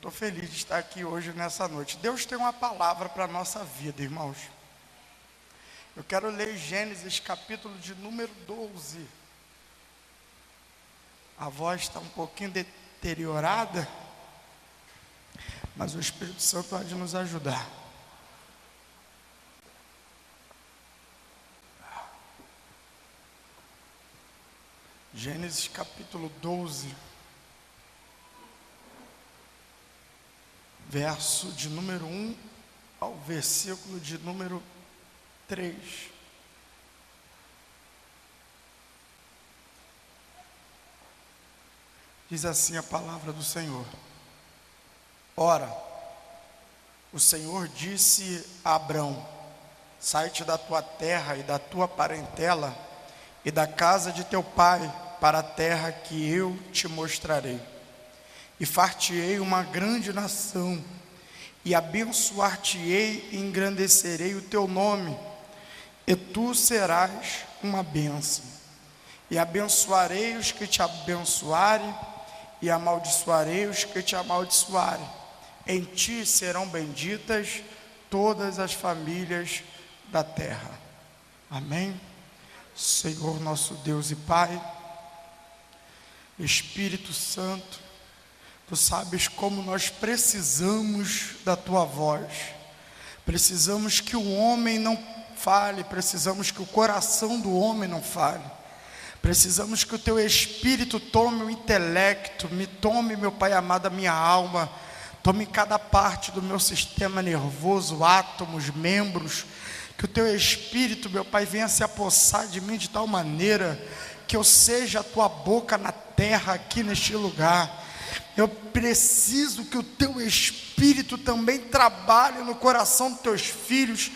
estou feliz de estar aqui hoje, nessa noite. Deus tem uma palavra para a nossa vida, irmãos. Eu quero ler Gênesis, capítulo de número 12. A voz está um pouquinho deteriorada, mas o Espírito Santo há de nos ajudar. Gênesis, capítulo 12. Verso de número 1 ao versículo de número 3. Diz assim a palavra do Senhor: Ora, o Senhor disse a Abrão: sai-te da tua terra e da tua parentela e da casa de teu pai para a terra que eu te mostrarei. E far-te-ei uma grande nação, e abençoar-te-ei e engrandecerei o teu nome, e tu serás uma bênção. E abençoarei os que te abençoarem, e amaldiçoarei os que te amaldiçoarem. Em ti serão benditas todas as famílias da terra. Amém? Senhor nosso Deus e Pai, Espírito Santo, Tu sabes como nós precisamos da Tua voz. Precisamos que o homem não fale, precisamos que o coração do homem não fale. Precisamos que o Teu Espírito tome o intelecto, me tome, meu Pai amado, a minha alma, tome cada parte do meu sistema nervoso, átomos, membros, que o Teu Espírito, meu Pai, venha se apossar de mim de tal maneira que eu seja a Tua boca na terra, aqui neste lugar. Eu preciso que o Teu Espírito também trabalhe no coração dos Teus filhos,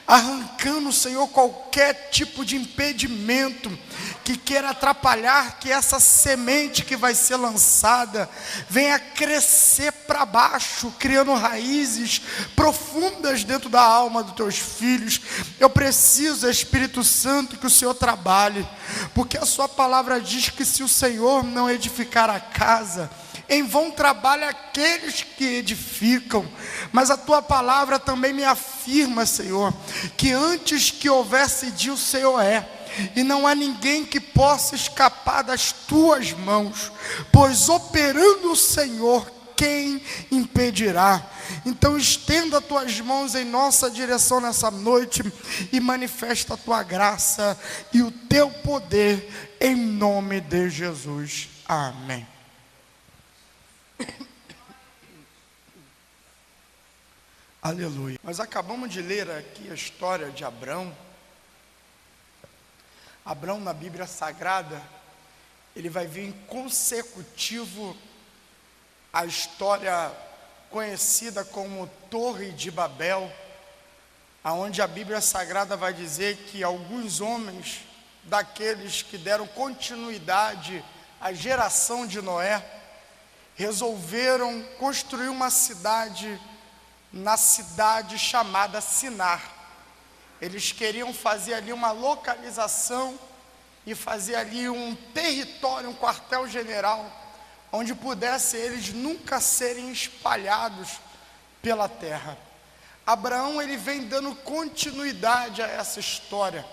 arrancando, Senhor, qualquer tipo de impedimento que queira atrapalhar que essa semente que vai ser lançada venha crescer para baixo, criando raízes profundas dentro da alma dos Teus filhos. Eu preciso, Espírito Santo, que o Senhor trabalhe, porque a Sua palavra diz que se o Senhor não edificar a casa, em vão trabalham aqueles que edificam. Mas a Tua palavra também me afirma, Senhor, que antes que houvesse dia, o Senhor é, e não há ninguém que possa escapar das Tuas mãos, pois operando o Senhor, quem impedirá? Então estenda as Tuas mãos em nossa direção nessa noite e manifesta a Tua graça e o Teu poder, em nome de Jesus. Amém. Aleluia. Nós acabamos de ler aqui a história de Abrão. Abrão, na Bíblia Sagrada, ele vai vir em consecutivo a história conhecida como Torre de Babel, aonde a Bíblia Sagrada vai dizer que alguns homens, daqueles que deram continuidade à geração de Noé, resolveram construir uma cidade na cidade chamada Sinar. Eles queriam fazer ali uma localização e fazer ali um território, um quartel-general, onde pudesse eles nunca serem espalhados pela terra. Abraão, ele vem dando continuidade a essa história.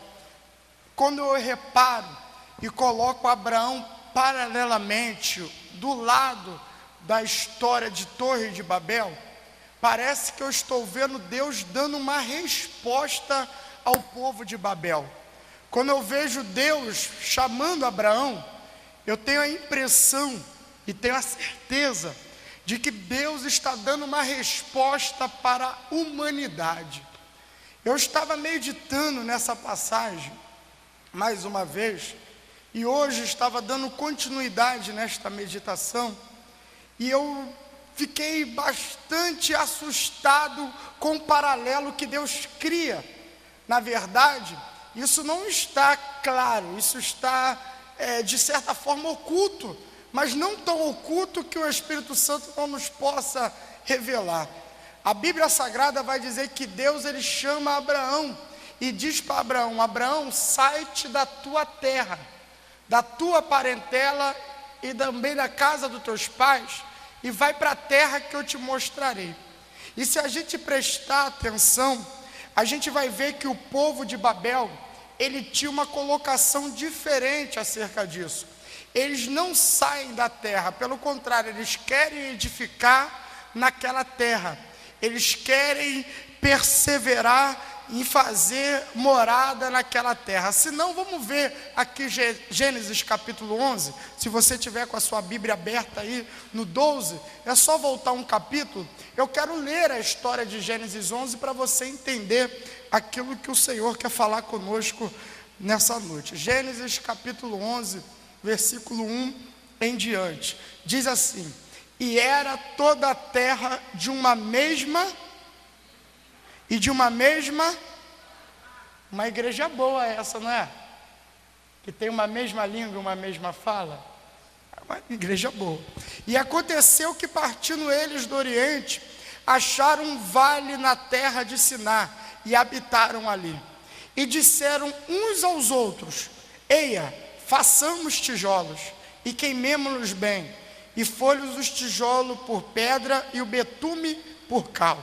Quando eu reparo e coloco Abraão paralelamente do lado da história de Torre de Babel, parece que eu estou vendo Deus dando uma resposta ao povo de Babel. Quando eu vejo Deus chamando Abraão, eu tenho a impressão e tenho a certeza de que Deus está dando uma resposta para a humanidade. Eu estava meditando nessa passagem mais uma vez, e hoje estava dando continuidade nesta meditação, e eu fiquei bastante assustado com o paralelo que Deus cria. Na verdade, isso não está claro, isso está de certa forma oculto, mas não tão oculto que o Espírito Santo não nos possa revelar. A Bíblia Sagrada vai dizer que Deus, ele chama Abraão e diz para Abraão: Abraão, sai-te da tua terra, da tua parentela e também da casa dos teus pais, e vai para a terra que eu te mostrarei. E se a gente prestar atenção, a gente vai ver que o povo de Babel, ele tinha uma colocação diferente acerca disso. Eles não saem da terra, pelo contrário, eles querem edificar naquela terra. Eles querem perseverar em fazer morada naquela terra. Se não, vamos ver aqui Gênesis capítulo 11, se você tiver com a sua Bíblia aberta aí no 12, é só voltar um capítulo. Eu quero ler a história de Gênesis 11 para você entender aquilo que o Senhor quer falar conosco nessa noite. Gênesis capítulo 11, versículo 1 em diante, diz assim: e era toda a terra de uma mesma uma igreja boa essa, não é? Que tem uma mesma língua, uma mesma fala. É uma igreja boa. E aconteceu que, partindo eles do Oriente, acharam um vale na terra de Siná e habitaram ali. E disseram uns aos outros: eia, façamos tijolos e queimemo-los bem, e foi-lhes os tijolos por pedra e o betume por cal.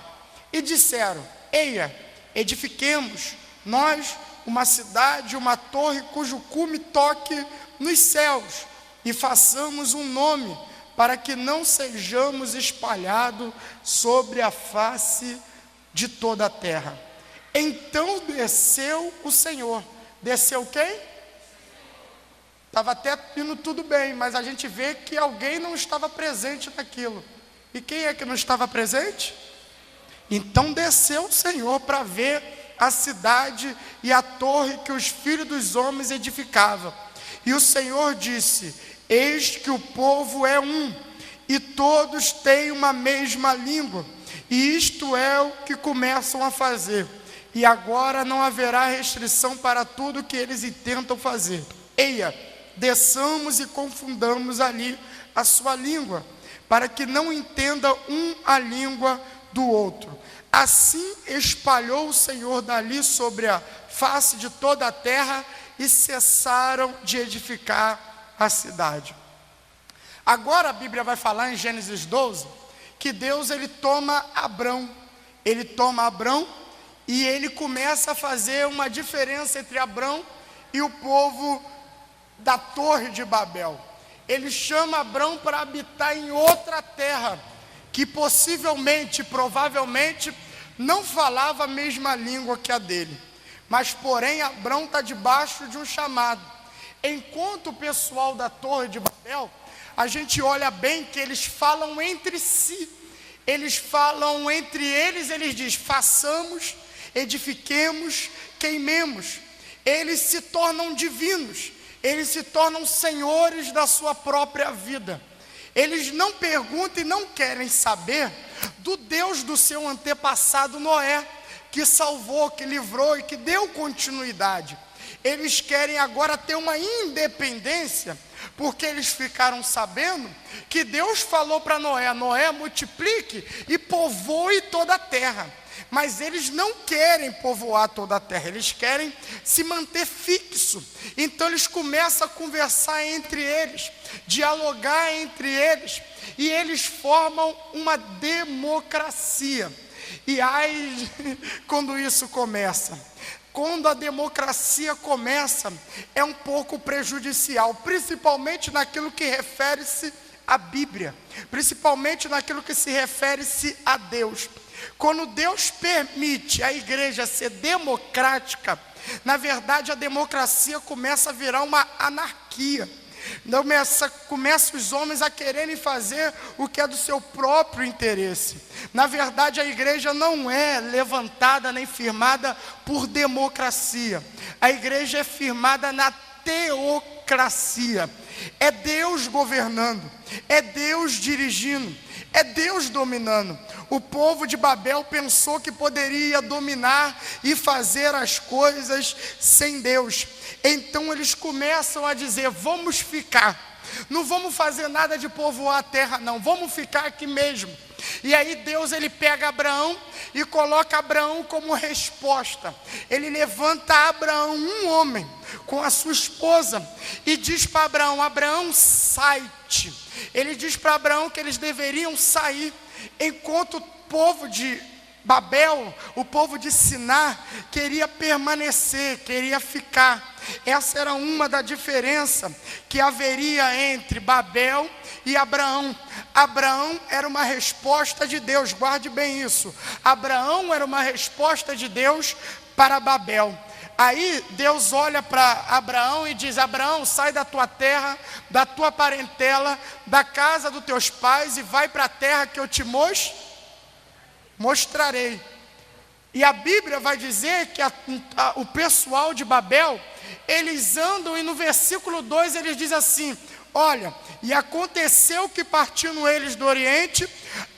E disseram: eia, edifiquemos nós uma cidade, uma torre cujo cume toque nos céus, e façamos um nome, para que não sejamos espalhados sobre a face de toda a terra. Então desceu o Senhor. Desceu quem? Estava até indo tudo bem, mas a gente vê que alguém não estava presente naquilo. E quem é que não estava presente? Então desceu o Senhor para ver a cidade e a torre que os filhos dos homens edificavam. E o Senhor disse: eis que o povo é um, e todos têm uma mesma língua, e isto é o que começam a fazer. E agora não haverá restrição para tudo que eles intentam fazer. Eia, desçamos e confundamos ali a sua língua, para que não entenda um a língua do outro. Assim espalhou o Senhor dali sobre a face de toda a terra, e cessaram de edificar a cidade. Agora a Bíblia vai falar em Gênesis 12, que Deus ele toma Abrão, e ele começa a fazer uma diferença entre Abrão e o povo da Torre de Babel. Ele chama Abrão para habitar em outra terra, que provavelmente, não falava a mesma língua que a dele. Mas, porém, Abrão está debaixo de um chamado. Enquanto o pessoal da Torre de Babel, a gente olha bem que eles falam entre si. Eles falam entre eles, eles dizem: façamos, edifiquemos, queimemos. Eles se tornam divinos. Eles se tornam senhores da sua própria vida. Eles não perguntam e não querem saber do Deus do seu antepassado Noé, que salvou, que livrou e que deu continuidade. Eles querem agora ter uma independência, porque eles ficaram sabendo que Deus falou para Noé: Noé, multiplique e povoe toda a terra. Mas eles não querem povoar toda a terra, eles querem se manter fixo. Então eles começam a conversar entre eles, dialogar entre eles, e eles formam uma democracia. E aí, quando isso começa? Quando a democracia começa, é um pouco prejudicial, principalmente naquilo que refere-se à Bíblia, principalmente naquilo que se refere-se a Deus. Quando Deus permite a igreja ser democrática, na verdade a democracia começa a virar uma anarquia. Começa os homens a quererem fazer o que é do seu próprio interesse. Na verdade, a igreja não é levantada nem firmada por democracia. A igreja é firmada na teocracia. É Deus governando, é Deus dirigindo, é Deus dominando. O povo de Babel pensou que poderia dominar e fazer as coisas sem Deus. Então eles começam a dizer: vamos ficar, não vamos fazer nada de povoar a terra não, vamos ficar aqui mesmo. E aí Deus ele pega Abraão e coloca Abraão como resposta. Ele levanta Abraão, um homem, com a sua esposa, e diz para Abraão: Abraão, sai-te. Ele diz para Abraão que eles deveriam sair, enquanto o povo de Babel, o povo de Siná, queria permanecer, queria ficar. Essa era uma da diferença que haveria entre Babel e Abraão. Abraão era uma resposta de Deus, guarde bem isso. Abraão era uma resposta de Deus para Babel. Aí Deus olha para Abraão e diz: Abraão, sai da tua terra, da tua parentela, da casa dos teus pais e vai para a terra que eu te mostrarei. E a Bíblia vai dizer que o pessoal de Babel, eles andam, e no versículo 2 eles dizem assim: olha, e aconteceu que partindo eles do Oriente,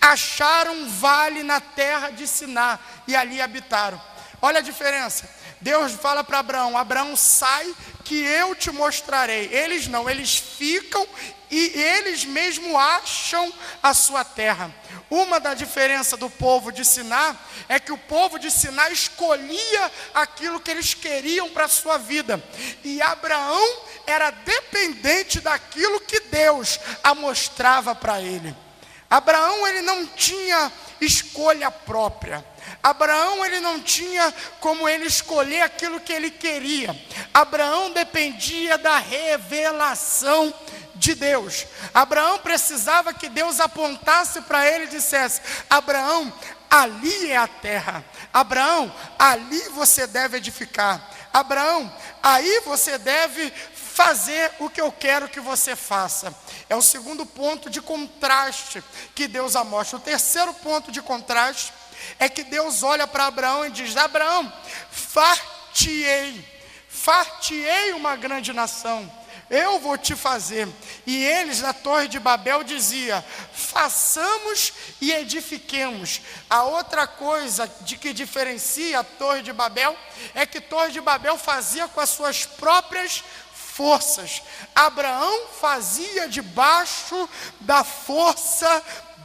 acharam um vale na terra de Siná, e ali habitaram. Olha a diferença. Deus fala para Abraão: Abraão, sai que eu te mostrarei. Eles não, eles ficam e eles mesmo acham a sua terra. Uma da diferença do povo de Siná é que o povo de Siná escolhia aquilo que eles queriam para a sua vida, e Abraão era dependente daquilo que Deus mostrava para ele. Abraão, ele não tinha escolha própria. Abraão, ele não tinha como ele escolher aquilo que ele queria. Abraão dependia da revelação de Deus. Abraão precisava que Deus apontasse para ele e dissesse: Abraão, ali é a terra. Abraão, ali você deve edificar. Abraão, aí você deve fazer o que eu quero que você faça. É o segundo ponto de contraste que Deus mostra. O terceiro ponto de contraste é que Deus olha para Abraão e diz: Abraão, far-te-ei uma grande nação, eu vou te fazer. E eles na Torre de Babel diziam: façamos e edifiquemos. A outra coisa de que diferencia a Torre de Babel é que a Torre de Babel fazia com as suas próprias forças. Abraão fazia debaixo da força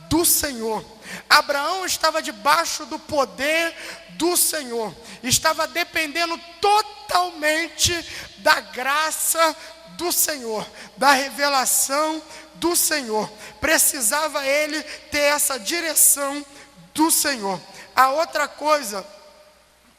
do Senhor. Abraão estava debaixo do poder do Senhor, estava dependendo totalmente da graça do Senhor, da revelação do Senhor. Precisava ele ter essa direção do Senhor. A outra coisa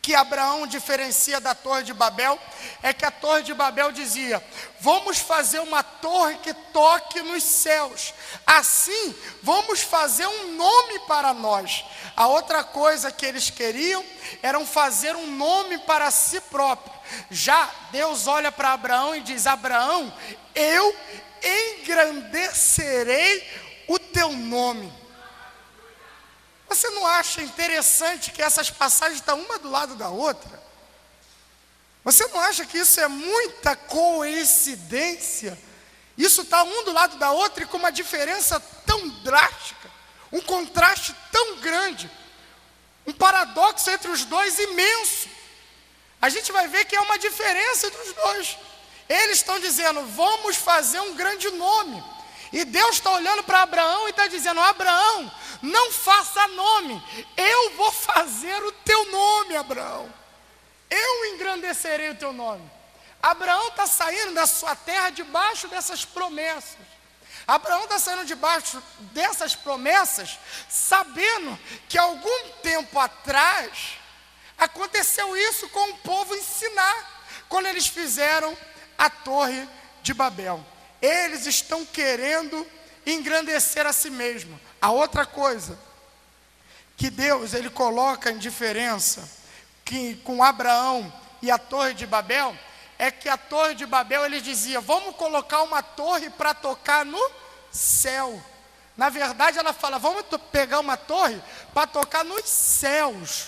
que Abraão diferencia da Torre de Babel é que a Torre de Babel dizia: vamos fazer uma torre que toque nos céus, assim vamos fazer um nome para nós. A outra coisa que eles queriam era fazer um nome para si próprio. Já Deus olha para Abraão e diz: Abraão, eu engrandecerei o teu nome. Você não acha interessante que essas passagens estão uma do lado da outra? Você não acha que isso é muita coincidência? Isso está um do lado da outra e com uma diferença tão drástica, um contraste tão grande, um paradoxo entre os dois imenso. A gente vai ver que é uma diferença entre os dois. Eles estão dizendo: vamos fazer um grande nome. E Deus está olhando para Abraão e está dizendo: Abraão, não faça nome, eu vou fazer o teu nome, Abraão. Eu engrandecerei o teu nome. Abraão está saindo da sua terra debaixo dessas promessas. Abraão está saindo debaixo dessas promessas, sabendo que algum tempo atrás aconteceu isso com o povo em Siná, quando eles fizeram a Torre de Babel. Eles estão querendo engrandecer a si mesmo. A outra coisa que Deus ele coloca em diferença que com Abraão e a Torre de Babel é que a Torre de Babel ele dizia: vamos colocar uma torre para tocar no céu. Na verdade ela fala: vamos pegar uma torre para tocar nos céus.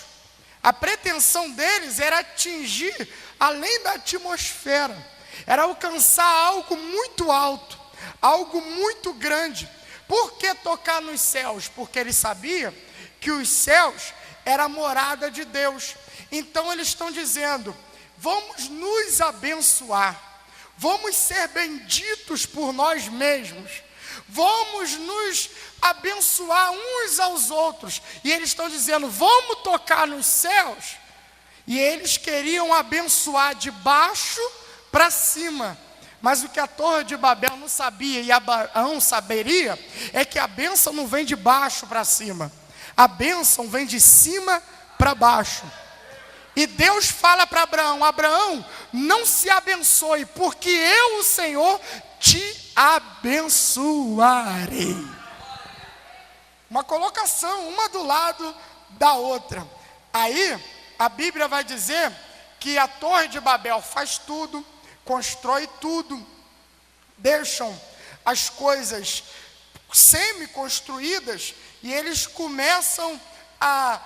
A pretensão deles era atingir além da atmosfera, era alcançar algo muito alto, algo muito grande. Por que tocar nos céus? Porque eles sabiam que os céus era a morada de Deus. Então eles estão dizendo: vamos nos abençoar, vamos ser benditos por nós mesmos, vamos nos abençoar uns aos outros. E eles estão dizendo, vamos tocar nos céus. E eles queriam abençoar de baixo para cima. Mas o que a Torre de Babel não sabia, e Abraão saberia, é que a bênção não vem de baixo para cima. A bênção vem de cima para baixo. E Deus fala para Abraão, Abraão, não se abençoe, porque eu, o Senhor, te abençoarei. Uma colocação, uma do lado da outra. Aí, a Bíblia vai dizer que a Torre de Babel faz tudo, constrói tudo, deixam as coisas semi-construídas, e eles começam a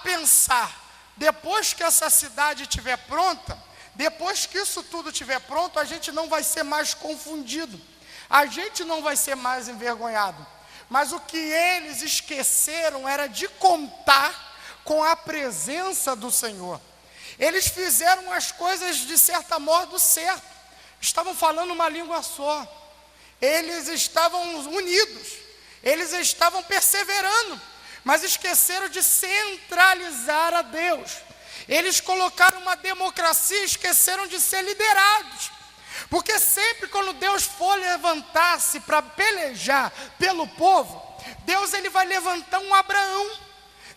pensar, depois que essa cidade estiver pronta, depois que isso tudo estiver pronto, a gente não vai ser mais confundido, a gente não vai ser mais envergonhado. Mas o que eles esqueceram era de contar com a presença do Senhor. Eles fizeram as coisas de certa modo certo, estavam falando uma língua só, eles estavam unidos, eles estavam perseverando, mas esqueceram de centralizar a Deus. Eles colocaram uma democracia e esqueceram de ser liderados. Porque sempre quando Deus for levantar-se para pelejar pelo povo, Deus ele vai levantar um Abraão.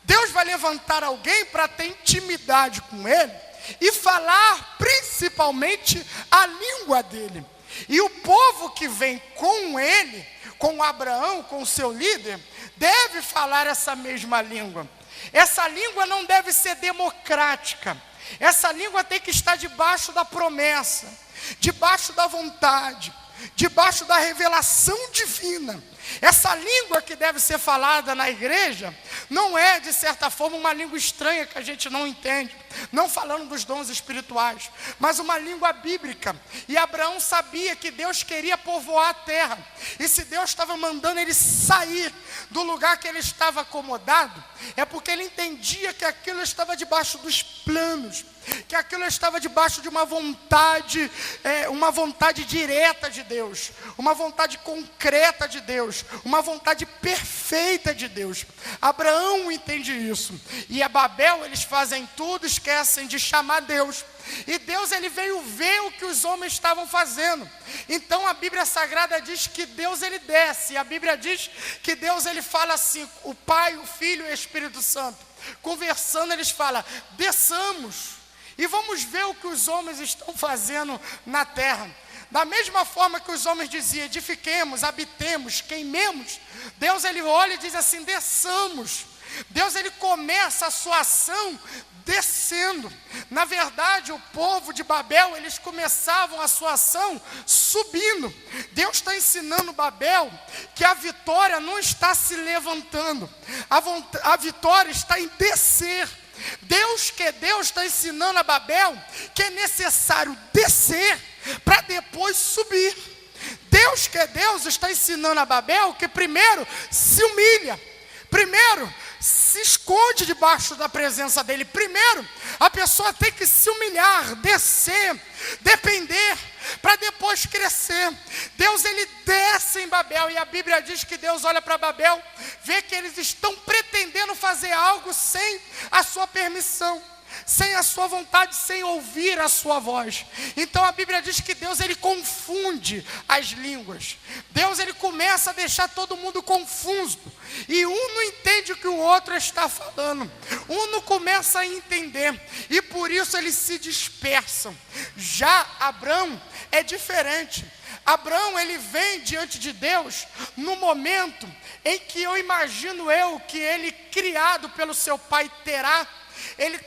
Deus vai levantar alguém para ter intimidade com ele e falar principalmente a língua dele. E o povo que vem com ele, com Abraão, com o seu líder, deve falar essa mesma língua. Essa língua não deve ser democrática. Essa língua tem que estar debaixo da promessa, debaixo da vontade, debaixo da revelação divina. Essa língua que deve ser falada na igreja não é, de certa forma, uma língua estranha que a gente não entende, não falando dos dons espirituais, mas uma língua bíblica. E Abraão sabia que Deus queria povoar a terra, e se Deus estava mandando ele sair do lugar que ele estava acomodado, é porque ele entendia que aquilo estava debaixo dos planos, que aquilo estava debaixo de uma vontade direta de Deus, uma vontade concreta de Deus, uma vontade perfeita de Deus. Abraão entende isso. E a Babel, eles fazem tudo, esquecem de chamar Deus. E Deus ele veio ver o que os homens estavam fazendo. Então a Bíblia Sagrada diz que Deus ele desce. E a Bíblia diz que Deus ele fala assim, o Pai, o Filho e o Espírito Santo. Conversando, eles falam, desçamos e vamos ver o que os homens estão fazendo na terra. Da mesma forma que os homens diziam, edifiquemos, habitemos, queimemos, Deus ele olha e diz assim, desçamos. Deus ele começa a sua ação descendo. Na verdade, o povo de Babel, eles começavam a sua ação subindo. Deus está ensinando Babel que a vitória não está se levantando, a vitória está em descer. Deus está ensinando a Babel que é necessário descer para depois subir. Deus está ensinando a Babel que primeiro se humilha, primeiro se esconde debaixo da presença dele. Primeiro, a pessoa tem que se humilhar, descer, depender, para depois crescer. Deus ele desce em Babel, e a Bíblia diz que Deus olha para Babel, vê que eles estão pretendendo fazer algo sem a sua permissão, sem a sua vontade, sem ouvir a sua voz. Então a Bíblia diz que Deus ele confunde as línguas. Deus ele começa a deixar todo mundo confuso, e um não entende o que o outro está falando, um não começa a entender, e por isso eles se dispersam. Já Abraão é diferente. Abraão ele vem diante de Deus no momento em que eu imagino que ele, criado pelo seu pai Terá, ele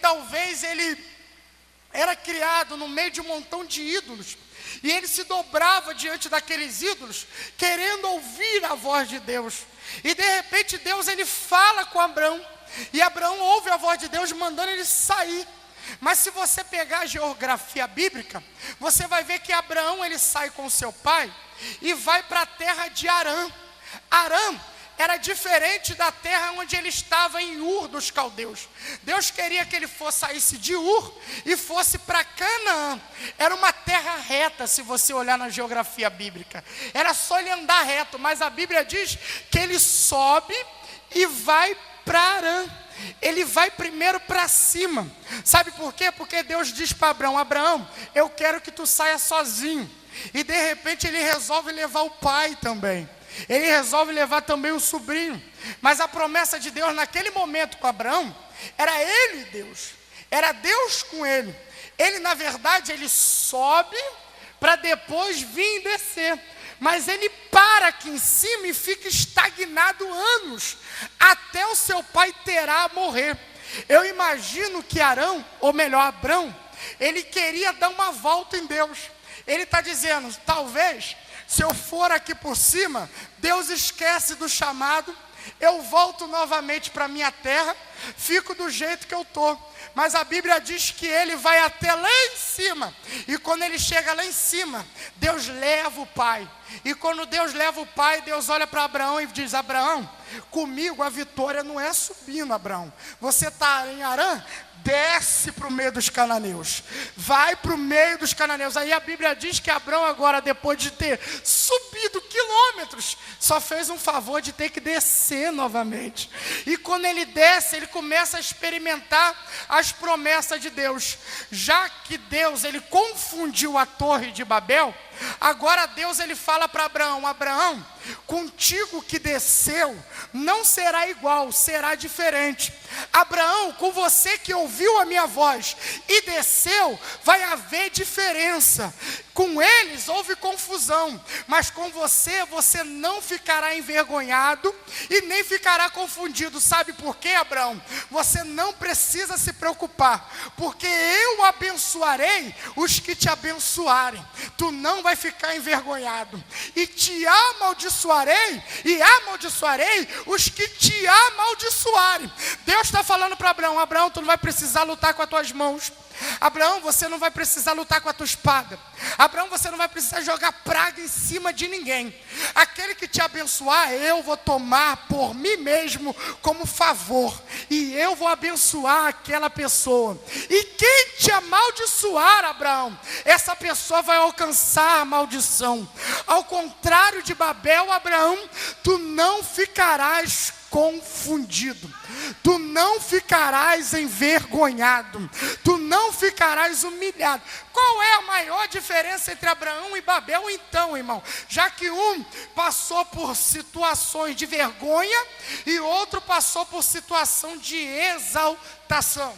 era criado no meio de um montão de ídolos, e ele se dobrava diante daqueles ídolos, querendo ouvir a voz de Deus. E de repente Deus ele fala com Abraão, e Abraão ouve a voz de Deus mandando ele sair. Mas se você pegar a geografia bíblica, você vai ver que Abraão ele sai com seu pai e vai para a terra de Arã. Arã era diferente da terra onde ele estava, em Ur dos caldeus. Deus queria que ele saísse de Ur e fosse para Canaã. Era uma terra reta, se você olhar na geografia bíblica. Era só ele andar reto, mas a Bíblia diz que ele sobe e vai para Arã. Ele vai primeiro para cima. Sabe por quê? Porque Deus diz para Abraão: Abraão, eu quero que tu saia sozinho. E de repente ele resolve levar o pai também. Ele resolve levar também o sobrinho. Mas a promessa de Deus naquele momento com Abraão era ele e Deus. Era Deus com ele. Ele, na verdade, ele sobe para depois vir e descer. Mas ele para aqui em cima e fica estagnado anos, até o seu pai Terá morrer. Eu imagino que Arão, ou melhor, Abrão, ele queria dar uma volta em Deus. Ele está dizendo: talvez, se eu for aqui por cima, Deus esquece do chamado, eu volto novamente para a minha terra, fico do jeito que eu estou. Mas a Bíblia diz que ele vai até lá em cima. E quando ele chega lá em cima, Deus leva o pai. E quando Deus leva o pai, Deus olha para Abraão e diz: Abraão, comigo a vitória não é subindo, Abraão. Você está em Arã? Desce para o meio dos cananeus. Vai para o meio dos cananeus. Aí a Bíblia diz que Abraão agora, depois de ter subido quilômetros, só fez um favor de ter que descer novamente. E quando ele desce, ele começa a experimentar as promessas de Deus. Já que Deus, ele confundiu a torre de Babel, agora Deus, ele fala para Abraão: Abraão, contigo que desceu, não será igual, será diferente. Abraão, com você que ouviu a minha voz e desceu, vai haver diferença. Com eles houve confusão, mas com você, você não ficará envergonhado e nem ficará confundido. Sabe por quê, Abraão? Você não precisa se preocupar, porque eu abençoarei os que te abençoarem. Tu não vai ficar envergonhado. E te amaldiçoarei, e amaldiçoarei os que te amaldiçoarem. Deus está falando para Abraão: Abraão, tu não vai precisar lutar com as tuas mãos. Abraão, você não vai precisar lutar com a tua espada. Abraão, você não vai precisar jogar praga em cima de ninguém. Aquele que te abençoar, eu vou tomar por mim mesmo como favor. E eu vou abençoar aquela pessoa. E quem te amaldiçoar, Abraão, essa pessoa vai alcançar a maldição. Ao contrário de Babel, Abraão, tu não ficarás confundido, tu não ficarás envergonhado, tu não ficarás humilhado. Qual é a maior diferença entre Abraão e Babel então, irmão? Já que um passou por situações de vergonha e outro passou por situação de exaltação.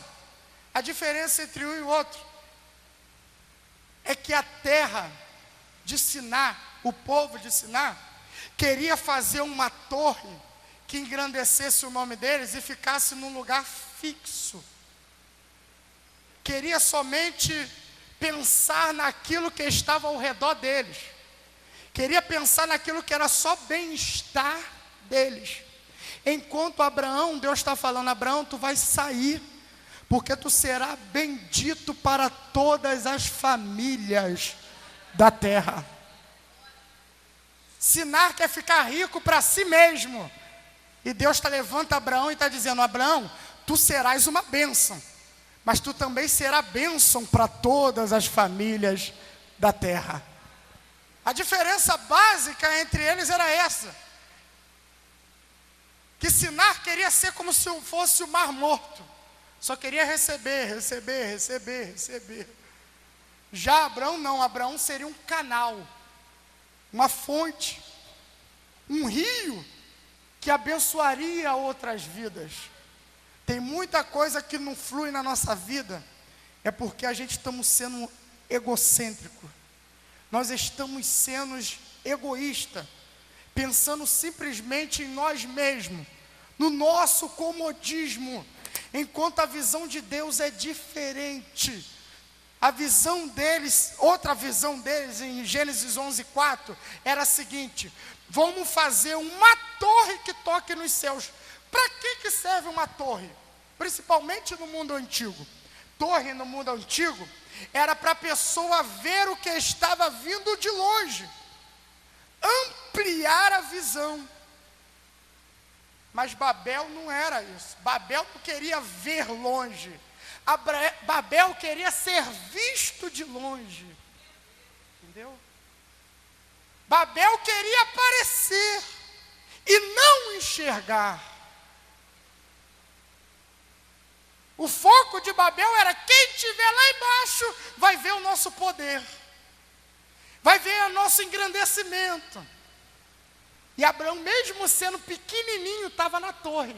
A diferença entre um e o outro é que a terra de Siná, o povo de Siná, queria fazer uma torre que engrandecesse o nome deles e ficasse num lugar fixo. Queria somente pensar naquilo que estava ao redor deles. Queria pensar naquilo que era só bem-estar deles. Enquanto Abraão, Deus está falando: Abraão, tu vais sair, porque tu serás bendito para todas as famílias da terra. Sinar quer ficar rico para si mesmo. E Deus levanta Abraão e está dizendo: Abraão, tu serás uma bênção, mas tu também serás bênção para todas as famílias da terra. A diferença básica entre eles era essa: que Sinar queria ser como se fosse o Mar Morto, só queria receber, receber, receber, receber. Já Abraão não, Abraão seria um canal, uma fonte, um rio que abençoaria outras vidas. Tem muita coisa que não flui na nossa vida, é porque a gente estamos sendo egocêntrico. Nós estamos sendo egoístas, pensando simplesmente em nós mesmos, no nosso comodismo, enquanto a visão de Deus é diferente. A visão deles, outra visão deles em Gênesis 11:4, era a seguinte: vamos fazer uma torre que toque nos céus. Para que serve uma torre? Principalmente no mundo antigo. Torre no mundo antigo era para a pessoa ver o que estava vindo de longe, ampliar a visão. Mas Babel não era isso. Babel não queria ver longe. Babel queria ser visto de longe. Entendeu? Babel queria aparecer e não enxergar. O foco de Babel era: quem estiver lá embaixo vai ver o nosso poder, vai ver o nosso engrandecimento. E Abraão, mesmo sendo pequenininho, estava na torre.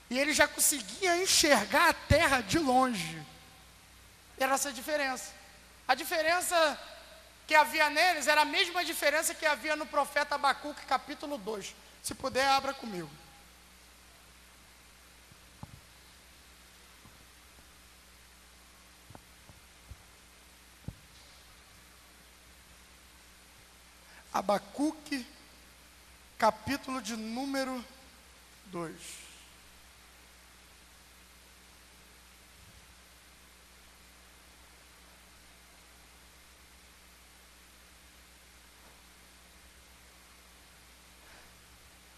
E ele já conseguia enxergar a terra de longe. Era essa a diferença. A diferença que havia neles era a mesma diferença que havia no profeta Abacuque, capítulo 2. Se puder, abra comigo. Abacuque, capítulo de número 2.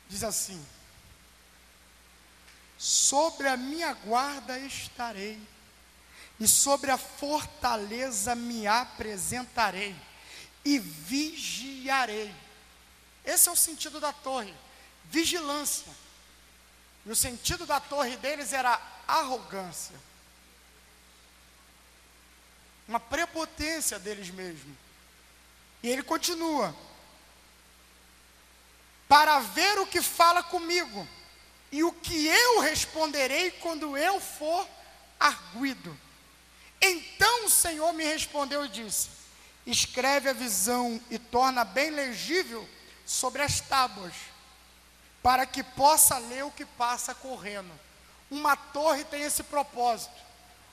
Diz assim: sobre a minha guarda estarei, e sobre a fortaleza me apresentarei, e vigiarei. Esse é o sentido da torre, vigilância. E o sentido da torre deles era arrogância, uma prepotência deles mesmos. E ele continua: para ver o que fala comigo, e o que eu responderei quando eu for arguido. Então o Senhor me respondeu e disse: escreve a visão e torna bem legível sobre as tábuas, para que possa ler o que passa correndo. Uma torre tem esse propósito.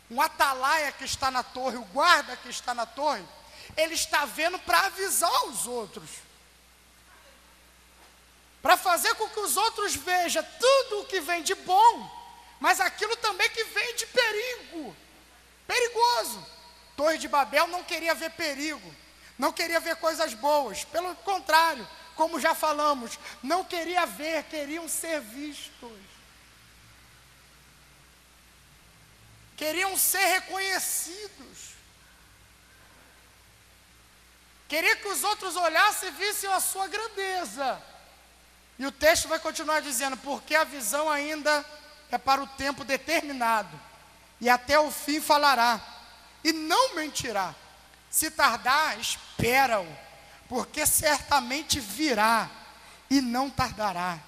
Um atalaia que está na torre, o guarda que está na torre, ele está vendo para avisar os outros, para fazer com que os outros vejam tudo o que vem de bom, mas aquilo também que vem de perigo, perigoso. Torre de Babel não queria ver perigo, não queria ver coisas boas, pelo contrário, como já falamos, não queria ver, queriam ser vistos, queriam ser reconhecidos, queria que os outros olhassem e vissem a sua grandeza. E o texto vai continuar dizendo: porque a visão ainda é para o tempo determinado, e até o fim falará, e não mentirá. Se tardar, espera-o, porque certamente virá, e não tardará.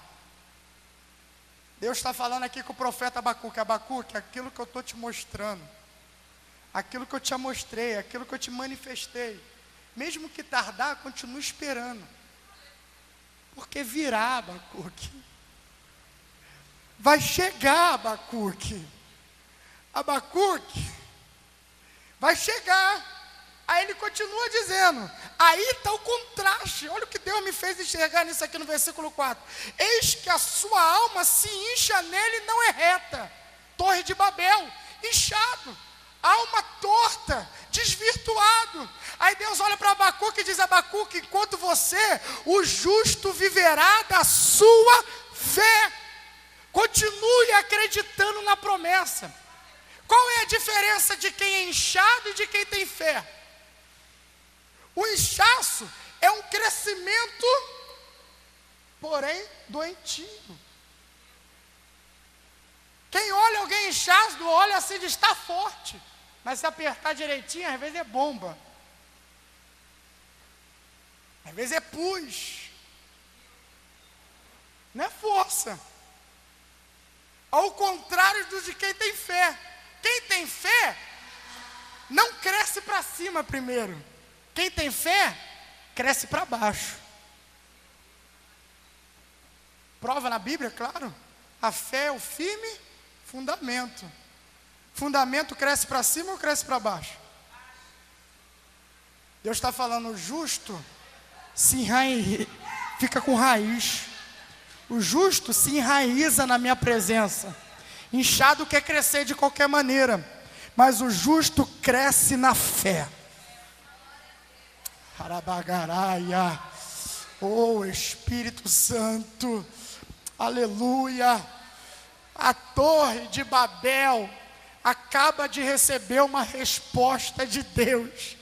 Deus está falando aqui com o profeta Abacuque: Abacuque, aquilo que eu estou te mostrando, aquilo que eu te mostrei, aquilo que eu te manifestei, mesmo que tardar, continue esperando, porque virá, Abacuque. Vai chegar, Abacuque. Abacuque, vai chegar. Aí ele continua dizendo, aí está o contraste. Olha o que Deus me fez enxergar nisso aqui no versículo 4. Eis que a sua alma se incha nele e não é reta. Torre de Babel, inchado, alma torta, desvirtuado. Aí Deus olha para Abacuque e diz: Abacuque, enquanto você, o justo viverá da sua fé. Continue acreditando na promessa. Qual é a diferença de quem é inchado e de quem tem fé? O inchaço é um crescimento, porém doentio. Quem olha alguém inchado, olha assim de estar forte, mas se apertar direitinho, às vezes é bomba, às vezes é pus, não é força. Ao contrário do de quem tem fé. Quem tem fé não cresce para cima primeiro. Quem tem fé cresce para baixo. Prova na Bíblia, claro. A fé é o firme fundamento. Fundamento cresce para cima ou cresce para baixo? Deus está falando: o justo fica com raiz. O justo se enraiza na minha presença. Inchado quer crescer de qualquer maneira, mas o justo cresce na fé. Harabagaraia. Oh Espírito Santo, Aleluia. A Torre de Babel acaba de receber uma resposta de Deus.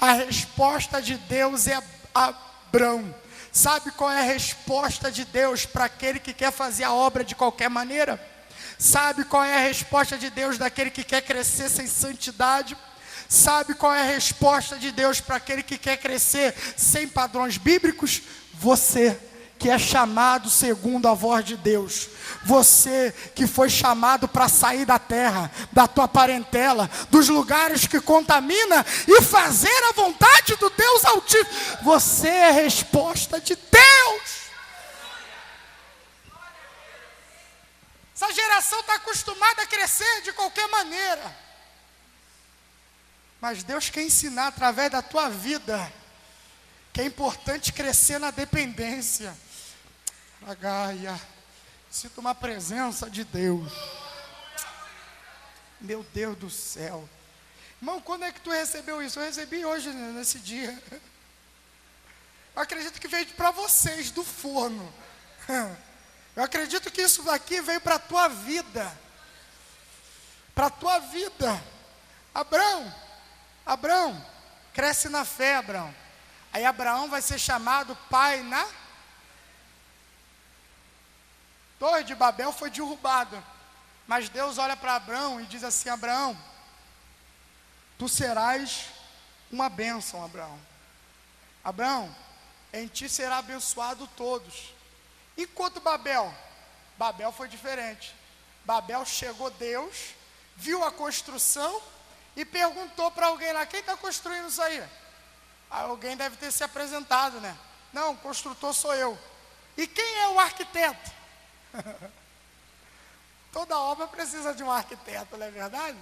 A resposta de Deus é Abrão. Sabe qual é a resposta de Deus para aquele que quer fazer a obra de qualquer maneira? Sabe qual é a resposta de Deus daquele que quer crescer sem santidade? Sabe qual é a resposta de Deus para aquele que quer crescer sem padrões bíblicos? Você que é chamado segundo a voz de Deus. Você que foi chamado para sair da terra, da tua parentela, dos lugares que contamina e fazer a vontade do Deus Altíssimo. Você é a resposta de Deus. Essa geração está acostumada a crescer de qualquer maneira. Mas Deus quer ensinar através da tua vida que é importante crescer na dependência. Gaia, sinto uma presença de Deus. Meu Deus do céu. Irmão, quando é que tu recebeu isso? Eu recebi hoje, nesse dia. Eu acredito que veio para vocês, do forno. Eu acredito que isso daqui veio para a tua vida. Para a tua vida. Abraão, cresce na fé, Abraão. Aí Abraão vai ser chamado pai na Torre de Babel foi derrubada. Mas Deus olha para Abraão e diz assim: Abraão, tu serás uma bênção, Abraão. Abraão, em ti será abençoado todos. Enquanto Babel foi diferente. Babel chegou Deus, viu a construção e perguntou para alguém lá: quem está construindo isso aí? Alguém deve ter se apresentado, né? Não, o construtor sou eu. E quem é o arquiteto? Toda obra precisa de um arquiteto, não é verdade?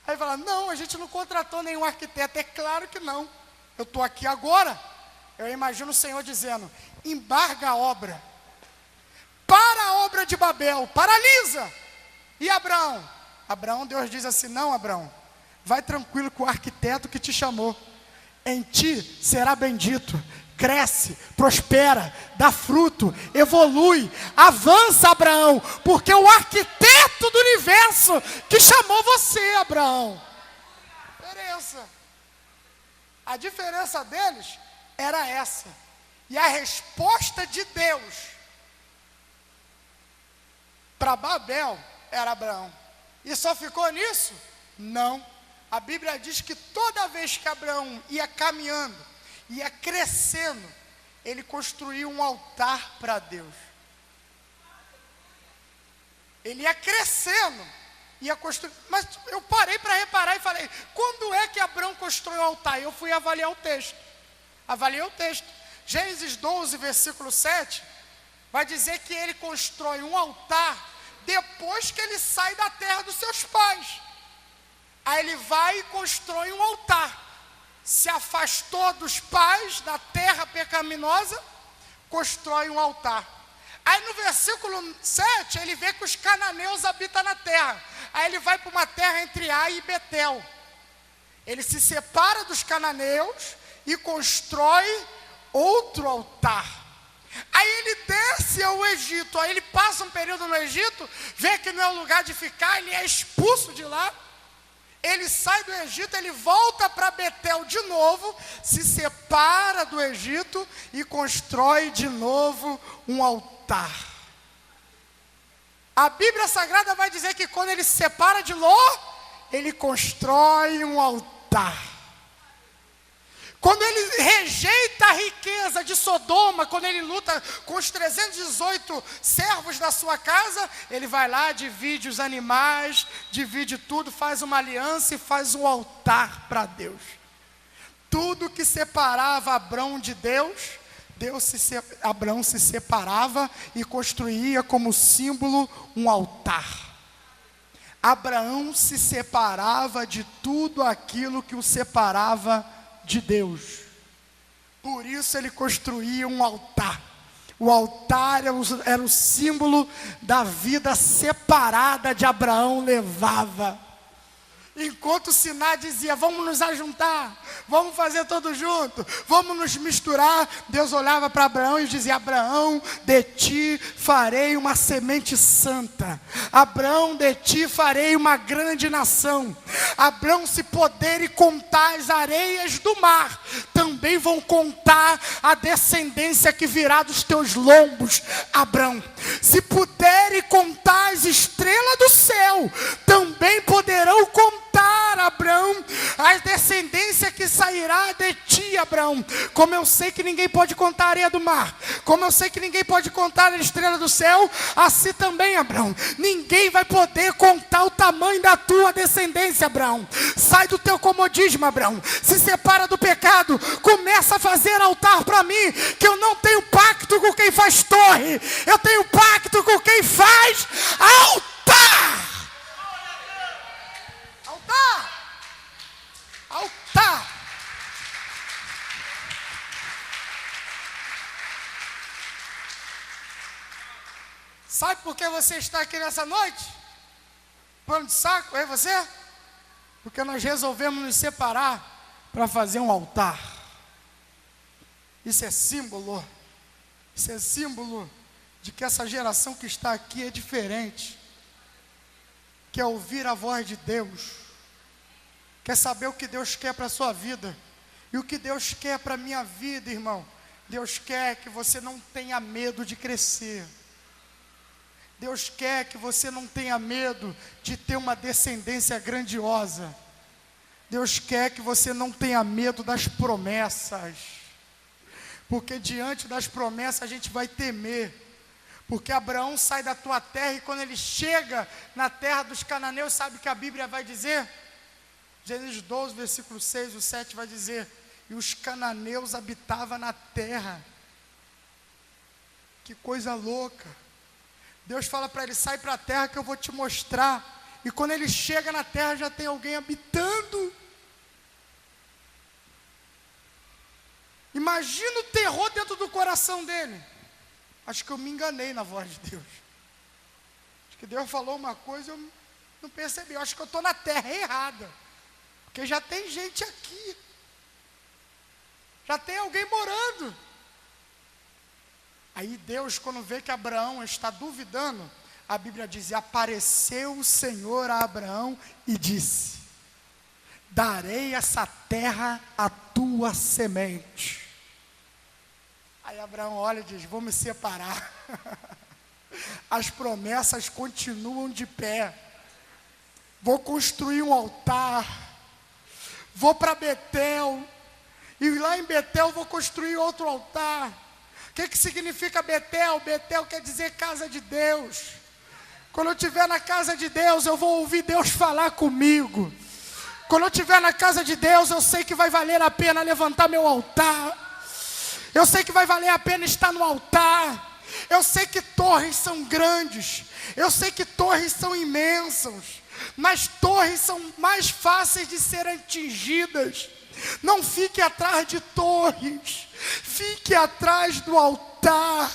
Aí fala: não, a gente não contratou nenhum arquiteto. É claro que não. Eu estou aqui agora. Eu imagino o Senhor dizendo: embarga a obra. Para a obra de Babel, paralisa. E Abraão, Deus diz assim: não, Abraão, vai tranquilo com o arquiteto que te chamou. Em ti será bendito, cresce, prospera, dá fruto, evolui, avança, Abraão, porque o arquiteto do universo que chamou você, Abraão. A diferença deles era essa. E a resposta de Deus para Babel era Abraão. E só ficou nisso? Não. A Bíblia diz que toda vez que Abraão ia caminhando, ia crescendo, ele construía um altar para Deus. Ele ia crescendo, ia construir. Mas eu parei para reparar e falei: quando é que Abraão construiu o altar? Eu fui avaliar o texto. Avaliei o texto. Gênesis 12, versículo 7, vai dizer que ele constrói um altar depois que ele sai da terra dos seus pais. Aí ele vai e constrói um altar. Se afastou dos pais, da terra pecaminosa, constrói um altar. Aí no versículo 7, ele vê que os cananeus habitam na terra. Aí ele vai para uma terra entre Ai e Betel. Ele se separa dos cananeus e constrói outro altar. Aí ele desce ao Egito. Aí ele passa um período no Egito, vê que não é o lugar de ficar, ele é expulso de lá. Ele sai do Egito, ele volta para Betel de novo, se separa do Egito e constrói de novo um altar. A Bíblia Sagrada vai dizer que quando ele se separa de Ló, ele constrói um altar. Quando ele rejeita a riqueza de Sodoma, quando ele luta com os 318 servos da sua casa, ele vai lá, divide os animais, divide tudo, faz uma aliança e faz um altar para Deus. Tudo que separava Abraão de Deus, Abraão se separava e construía como símbolo um altar. Abraão se separava de tudo aquilo que o separava de Deus. Por isso ele construía um altar. O altar era o símbolo da vida separada de Abraão levava. Enquanto Siná dizia, vamos nos ajuntar, vamos fazer tudo junto, vamos nos misturar, Deus olhava para Abraão e dizia, Abraão, de ti farei uma semente santa. Abraão, de ti farei uma grande nação. Abraão, se poderem contar as areias do mar, também vão contar a descendência que virá dos teus lombos, Abraão. Se puderem contar as estrelas do céu, também poderão contar, Abraão, a descendência que sairá de ti, Abraão. Como eu sei que ninguém pode contar a areia do mar, como eu sei que ninguém pode contar a estrela do céu, assim também, Abraão, ninguém vai poder contar o tamanho da tua descendência, Abraão. Sai do teu comodismo, Abraão, se separa do pecado, começa a fazer altar para mim, que eu não tenho pacto com quem faz torre, eu tenho pacto com quem faz altar. Altar. Sabe por que você está aqui nessa noite? Pano de saco, é você? Porque nós resolvemos nos separar para fazer um altar. Isso é símbolo de que essa geração que está aqui é diferente, quer ouvir a voz de Deus, quer saber o que Deus quer para a sua vida, e o que Deus quer para a minha vida, irmão. Deus quer que você não tenha medo de crescer. Deus quer que você não tenha medo de ter uma descendência grandiosa. Deus quer que você não tenha medo das promessas, porque diante das promessas a gente vai temer, porque Abraão sai da tua terra, e quando ele chega na terra dos cananeus, sabe o que a Bíblia vai dizer? Gênesis 12, versículo 6, o 7 vai dizer, e os cananeus habitavam na terra. Que coisa louca. Deus fala para ele, sai para a terra que eu vou te mostrar, e quando ele chega na terra, já tem alguém habitando. Imagina o terror dentro do coração dele. Acho que eu me enganei na voz de Deus. Acho que Deus falou uma coisa, eu não percebi. Eu acho que eu estou na terra errada, porque já tem gente aqui, já tem alguém morando. Aí Deus, quando vê que Abraão está duvidando, a Bíblia diz, apareceu o Senhor a Abraão e disse, darei essa terra à tua semente. Aí Abraão olha e diz, vou me separar. As promessas continuam de pé. Vou construir um altar, vou para Betel, e lá em Betel vou construir outro altar. O que significa Betel? Betel quer dizer casa de Deus. Quando eu estiver na casa de Deus, eu vou ouvir Deus falar comigo. Quando eu estiver na casa de Deus, eu sei que vai valer a pena levantar meu altar. Eu sei que vai valer a pena estar no altar. Eu sei que torres são grandes, eu sei que torres são imensas, mas torres são mais fáceis de serem atingidas. Não fique atrás de torres, fique atrás do altar.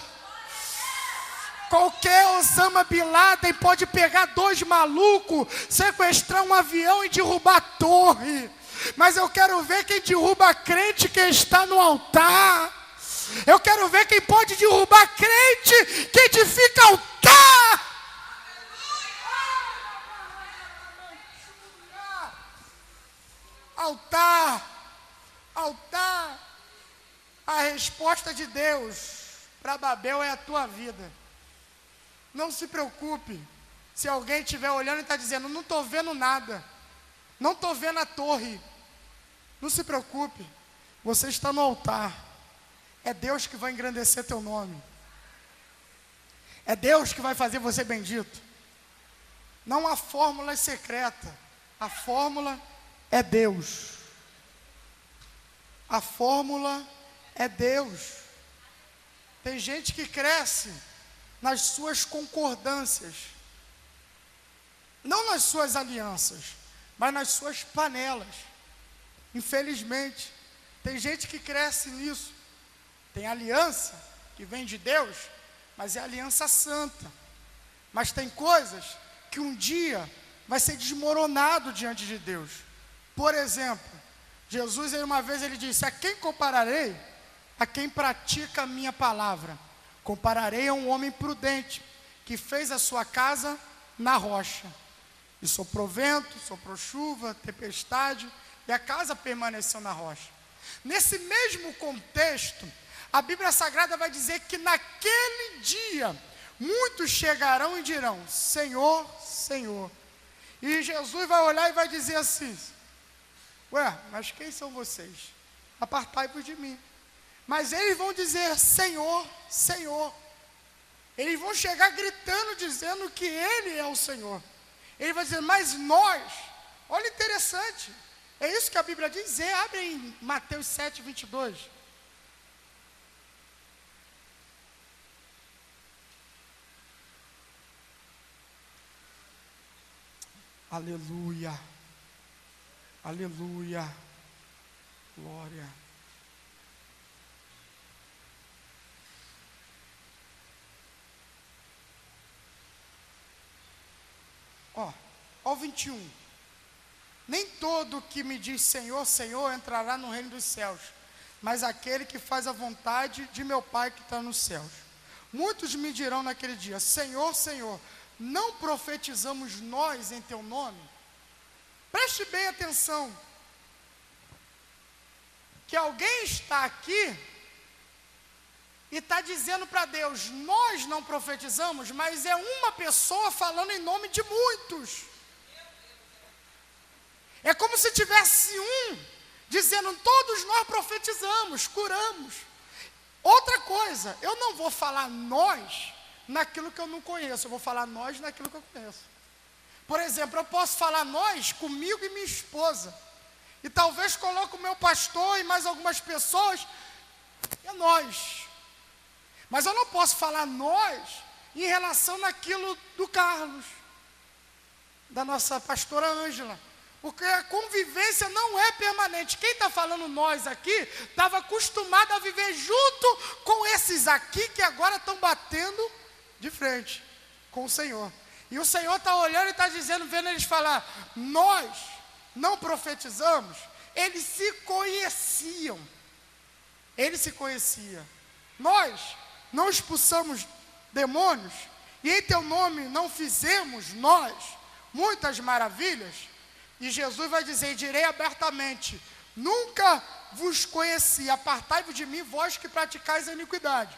Qualquer Osama Bin Laden pode pegar 2 malucos, sequestrar um avião e derrubar a torre, mas eu quero ver quem derruba crente que está no altar. Eu quero ver quem pode derrubar crente que edifica altar. Altar. A resposta de Deus para Babel é a tua vida. Não se preocupe se alguém estiver olhando e está dizendo, não estou vendo nada, não estou vendo a torre. Não se preocupe, você está no altar. É Deus que vai engrandecer teu nome. É Deus que vai fazer você bendito. Não há fórmula secreta. A fórmula é Deus. A fórmula é Deus. Tem gente que cresce nas suas concordâncias, não nas suas alianças, mas nas suas panelas. Infelizmente, tem gente que cresce nisso. Tem aliança que vem de Deus, mas é aliança santa. Mas tem coisas que um dia vai ser desmoronado diante de Deus. Por exemplo, Jesus, uma vez ele disse: a quem compararei? A quem pratica a minha palavra. Compararei a um homem prudente, que fez a sua casa na rocha. E soprou vento, soprou chuva, tempestade, e a casa permaneceu na rocha. Nesse mesmo contexto, a Bíblia Sagrada vai dizer que naquele dia, muitos chegarão e dirão: Senhor, Senhor. E Jesus vai olhar e vai dizer assim: ué, mas quem são vocês? Apartai-vos de mim. Mas eles vão dizer: Senhor, Senhor. Eles vão chegar gritando, dizendo que Ele é o Senhor. Ele vai dizer: mas nós, olha interessante, é isso que a Bíblia diz. Abre em Mateus 7, 22. Aleluia, aleluia, glória. Ó o 21. Nem todo que me diz Senhor, Senhor entrará no reino dos céus, mas aquele que faz a vontade de meu Pai que está nos céus. Muitos me dirão naquele dia: Senhor, Senhor, não profetizamos nós em teu nome? Preste bem atenção, que alguém está aqui e está dizendo para Deus: nós não profetizamos, mas é uma pessoa falando em nome de muitos. É como se tivesse um dizendo: todos nós profetizamos, curamos. Outra coisa, eu não vou falar nós naquilo que eu não conheço, eu vou falar nós naquilo que eu conheço. Por exemplo, eu posso falar nós comigo e minha esposa, e talvez coloque o meu pastor e mais algumas pessoas, é nós. Mas eu não posso falar nós em relação naquilo do Carlos, da nossa pastora Ângela, porque a convivência não é permanente. Quem está falando nós aqui, estava acostumado a viver junto com esses aqui, que agora estão batendo de frente com o Senhor. E o Senhor está olhando e está dizendo, vendo eles falar: nós não profetizamos. Eles se conheciam. Ele se conhecia. Nós não expulsamos demônios, e em teu nome não fizemos nós muitas maravilhas. E Jesus vai dizer: direi abertamente: nunca vos conheci, apartai-vos de mim, vós que praticais a iniquidade.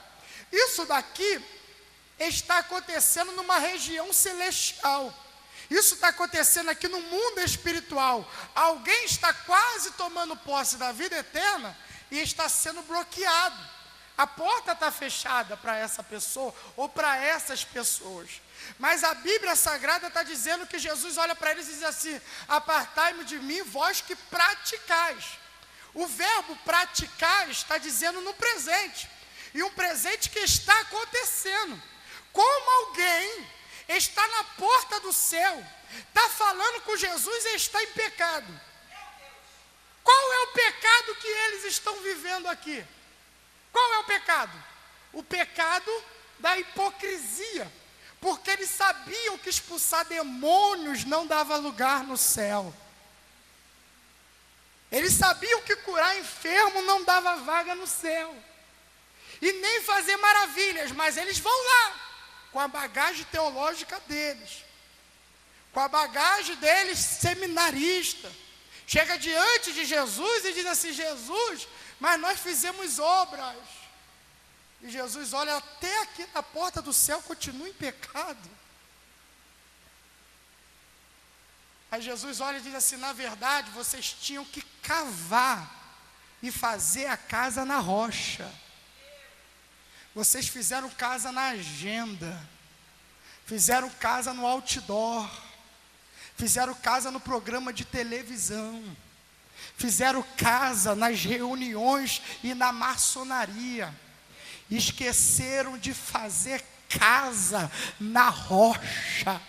Isso daqui está acontecendo numa região celestial. Isso está acontecendo aqui no mundo espiritual. Alguém está quase tomando posse da vida eterna e está sendo bloqueado. A porta está fechada para essa pessoa ou para essas pessoas. Mas a Bíblia Sagrada está dizendo que Jesus olha para eles e diz assim: apartai-me de mim, vós que praticais. O verbo praticar está dizendo no presente. E um presente que está acontecendo. Como alguém está na porta do céu, está falando com Jesus e está em pecado. Qual é o pecado que eles estão vivendo aqui? Qual é o pecado? O pecado da hipocrisia. Porque eles sabiam que expulsar demônios não dava lugar no céu. Eles sabiam que curar enfermo não dava vaga no céu. E nem fazer maravilhas, mas eles vão lá, com a bagagem teológica deles. Com a bagagem deles seminarista. Chega diante de Jesus e diz assim: Jesus, mas nós fizemos obras. E Jesus olha: até aqui na porta do céu continua em pecado. Aí Jesus olha e diz assim: na verdade, vocês tinham que cavar e fazer a casa na rocha. Vocês fizeram casa na agenda, fizeram casa no outdoor, fizeram casa no programa de televisão, fizeram casa nas reuniões e na maçonaria. Esqueceram de fazer casa na rocha.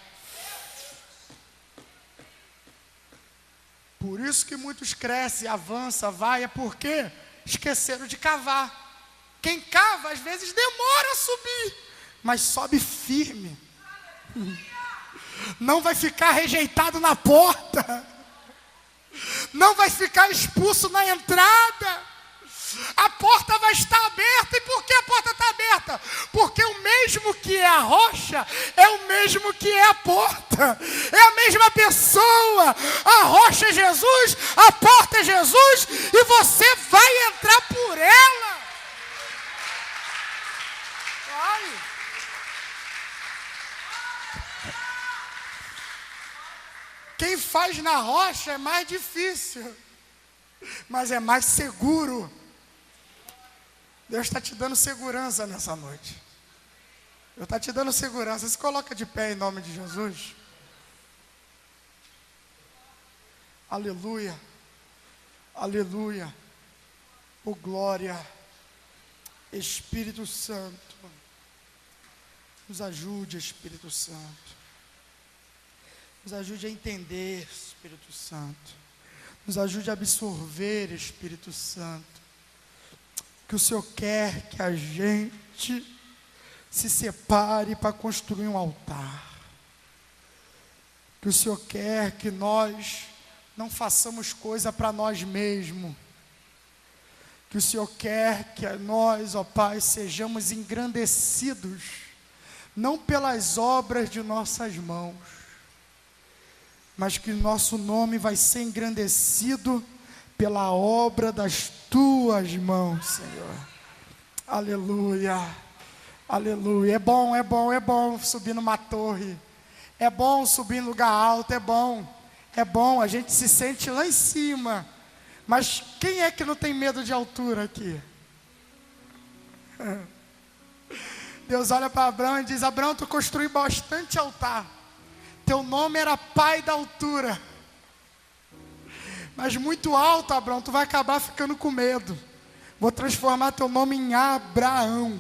Por isso que muitos crescem, avançam, vai, é porque esqueceram de cavar. Quem cava às vezes demora a subir, mas sobe firme. não vai ficar rejeitado na porta, não vai ficar expulso na entrada. A porta vai estar aberta. E por que a porta está aberta? Porque o mesmo que é a rocha é o mesmo que é a porta. É a mesma pessoa. A rocha é Jesus, a porta é Jesus, e você vai entrar por ela. Vai. Quem faz na rocha é mais difícil, mas é mais seguro. Deus está te dando segurança nessa noite. Deus está te dando segurança. Se coloca de pé em nome de Jesus. Aleluia. Aleluia. Oh glória. Espírito Santo. Nos ajude, Espírito Santo. Nos ajude a entender, Espírito Santo. Nos ajude a absorver, Espírito Santo. Que o Senhor quer que a gente se separe para construir um altar. Que o Senhor quer que nós não façamos coisa para nós mesmos. Que o Senhor quer que nós, ó Pai, sejamos engrandecidos, não pelas obras de nossas mãos, mas que nosso nome vai ser engrandecido pela obra das tuas mãos, Senhor. Aleluia, aleluia. É bom subir numa torre, é bom subir em lugar alto, é bom, a gente se sente lá em cima. Mas quem é que não tem medo de altura aqui? Deus olha para Abraão e diz: Abraão, tu construiu bastante altar, teu nome era pai da altura, mas muito alto, Abraão, tu vai acabar ficando com medo. Vou transformar teu nome em Abraão,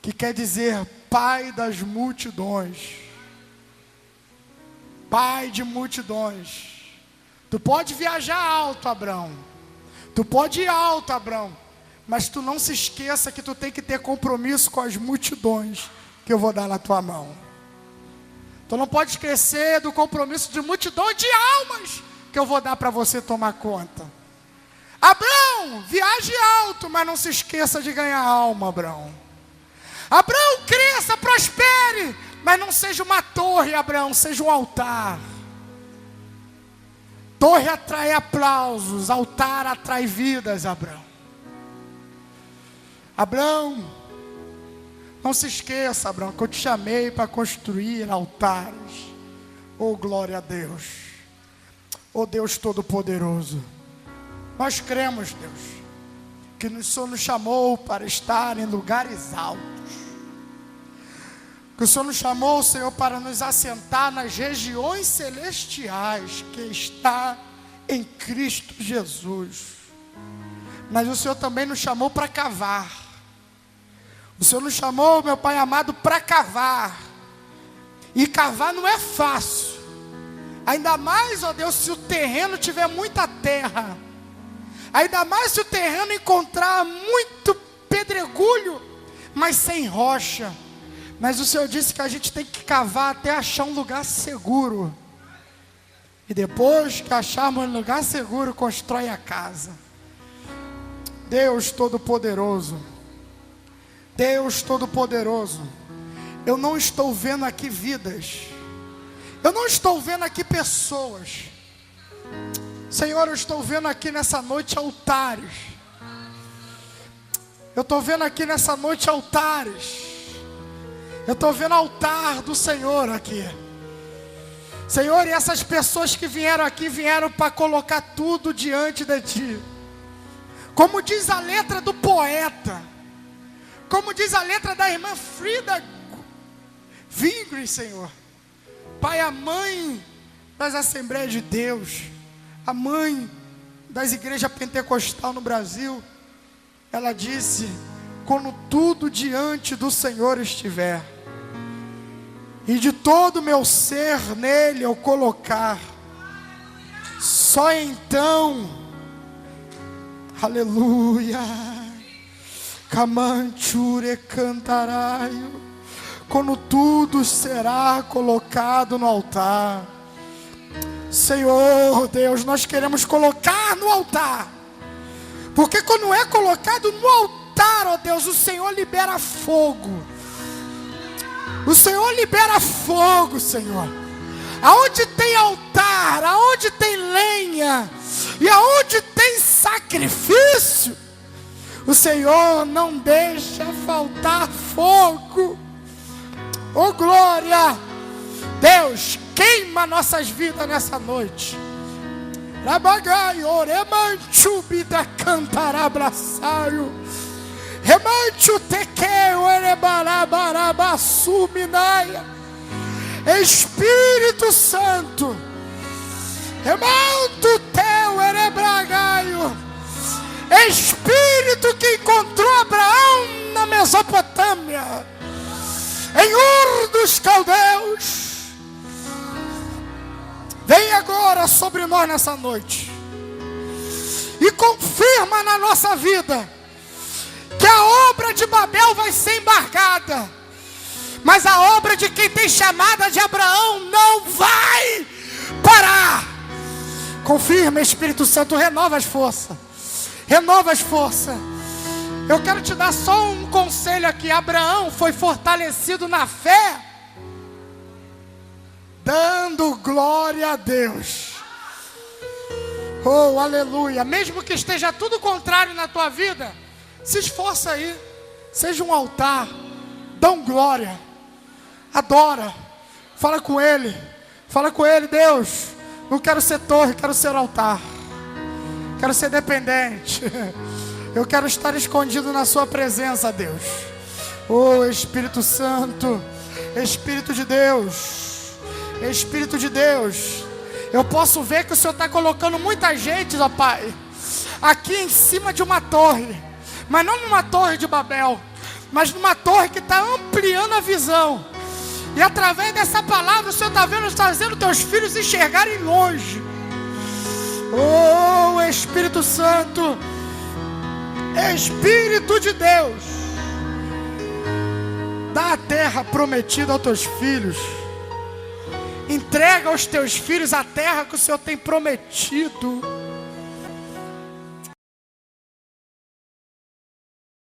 que quer dizer pai das multidões. Pai de multidões. Tu pode viajar alto, Abraão. Tu pode ir alto, Abraão. Mas tu não se esqueça que tu tem que ter compromisso com as multidões que eu vou dar na tua mão. Tu não pode esquecer do compromisso de multidões de almas que eu vou dar para você tomar conta. Abraão, viaje alto, mas não se esqueça de ganhar alma, Abraão. Abraão, cresça, prospere, mas não seja uma torre, Abraão, seja um altar. Torre atrai aplausos, altar atrai vidas, Abraão. Abraão, não se esqueça, Abraão, que eu te chamei para construir altares. Oh, glória a Deus. Oh Deus Todo-Poderoso, nós cremos, Deus, que o Senhor nos chamou para estar em lugares altos, que o Senhor nos chamou, Senhor, para nos assentar nas regiões celestiais que está em Cristo Jesus. Mas o Senhor também nos chamou para cavar. O Senhor nos chamou, meu Pai amado, para cavar. E cavar não é fácil. Ainda mais, ó Deus, se o terreno tiver muita terra. Ainda mais se o terreno encontrar muito pedregulho, mas sem rocha. Mas o Senhor disse que a gente tem que cavar até achar um lugar seguro. E depois que acharmos um lugar seguro, constrói a casa. Deus Todo-Poderoso. Deus Todo-Poderoso. Eu não estou vendo aqui vidas. Eu não estou vendo aqui pessoas. Senhor, eu estou vendo aqui nessa noite altares. Eu estou vendo aqui nessa noite altares. Eu estou vendo altar do Senhor aqui. Senhor, e essas pessoas que vieram aqui, vieram para colocar tudo diante de Ti. Como diz a letra do poeta, como diz a letra da irmã Frida Vingre, Senhor. Pai, a mãe das Assembleias de Deus, a mãe das igrejas pentecostais no Brasil, ela disse: quando tudo diante do Senhor estiver, e de todo o meu ser nele eu colocar, só então, aleluia, Camanture cantaraio, quando tudo será colocado no altar. Senhor Deus, nós queremos colocar no altar, porque quando é colocado no altar, ó Deus, o Senhor libera fogo. O Senhor libera fogo, Senhor. Aonde tem altar, aonde tem lenha e aonde tem sacrifício, o Senhor não deixa faltar fogo. Oh glória! Deus, queima nossas vidas nessa noite. Rabagai, oremanchubi da cantarabraçaio. Remanchu tequeu, erebarabarabaçuminaia. Espírito Santo, remanto teu, erebragaio. Espírito que encontrou Abraão na Mesopotâmia, em Ur dos Caldeus, vem agora sobre nós nessa noite e confirma na nossa vida que a obra de Babel vai ser embargada, mas a obra de quem tem chamada de Abraão não vai parar. Confirma, Espírito Santo, renova as forças. Renova as forças. Eu quero te dar só um conselho aqui. Abraão foi fortalecido na fé, dando glória a Deus. Oh, aleluia. Mesmo que esteja tudo contrário na tua vida, se esforça aí. Seja um altar. Dá glória. Adora. Fala com Ele. Fala com Ele. Deus, não quero ser torre, quero ser altar. Quero ser dependente. Eu quero estar escondido na sua presença, Deus. Oh, Espírito Santo, Espírito de Deus, Espírito de Deus. Eu posso ver que o Senhor está colocando muita gente, ó Pai, aqui em cima de uma torre, mas não numa torre de Babel, mas numa torre que está ampliando a visão. E através dessa palavra o Senhor está fazendo teus filhos enxergarem longe. Oh, Espírito Santo, Espírito de Deus, dá a terra prometida aos teus filhos. Entrega aos teus filhos a terra que o Senhor tem prometido.